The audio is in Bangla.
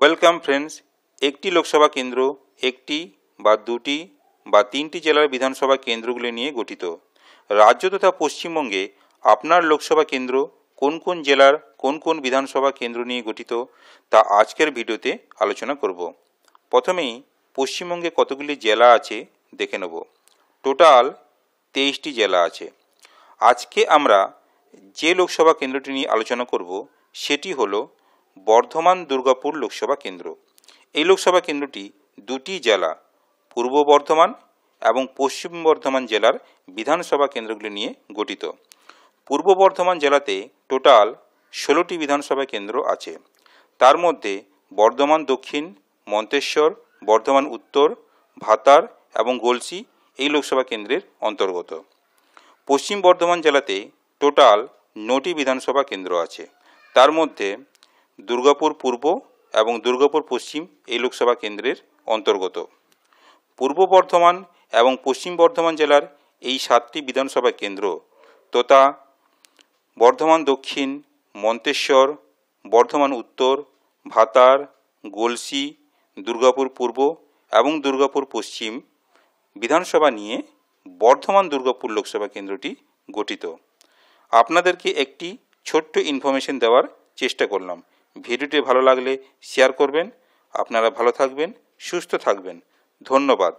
Welcome friends. একটি লোকসভা কেন্দ্র একটি বা দুটি বা তিনটি জেলার বিধানসভা কেন্দ্রগুলি নিয়ে গঠিত। রাজ্য তথা পশ্চিমবঙ্গে আপনার লোকসভা কেন্দ্র কোন কোন জেলার কোন কোন বিধানসভা কেন্দ্র নিয়ে গঠিত তা আজকের ভিডিওতে আলোচনা করব। প্রথমেই পশ্চিমবঙ্গে কতগুলি জেলা আছে দেখে নেব। টোটাল 23টি জেলা আছে। আজকে আমরা যে লোকসভা কেন্দ্রটি নিয়ে আলোচনা করব সেটি হলো বর্ধমান দুর্গাপুর লোকসভা কেন্দ্র। এই লোকসভা কেন্দ্রটি দুটি জেলা পূর্ব বর্ধমান এবং পশ্চিম বর্ধমান জেলার বিধানসভা কেন্দ্রগুলি নিয়ে গঠিত। পূর্ব বর্ধমান জেলাতে টোটাল 16টি বিধানসভা কেন্দ্র আছে। তার মধ্যে বর্ধমান দক্ষিণ, মন্তেশ্বর, বর্ধমান উত্তর, ভাতার এবং গলসি এই লোকসভা কেন্দ্রের অন্তর্গত। পশ্চিম বর্ধমান জেলাতে টোটাল 9টি বিধানসভা কেন্দ্র আছে। তার মধ্যে দুর্গাপুর পূর্ব এবং দুর্গাপুর পশ্চিম এই লোকসভা কেন্দ্রের অন্তর্গত। পূর্ব বর্ধমান এবং পশ্চিম বর্ধমান জেলার এই 7টি বিধানসভা কেন্দ্র তথা বর্ধমান দক্ষিণ, মন্তেশ্বর, বর্ধমান উত্তর, ভাতার, গলসি, দুর্গাপুর পূর্ব এবং দুর্গাপুর পশ্চিম বিধানসভা নিয়ে বর্ধমান দুর্গাপুর লোকসভা কেন্দ্রটি গঠিত। আপনাদেরকে একটি ছোট্ট ইনফরমেশন দেওয়ার চেষ্টা করলাম। ভিডিওটি ভালো লাগলে শেয়ার করবেন। আপনারা ভালো থাকবেন, সুস্থ থাকবেন। ধন্যবাদ।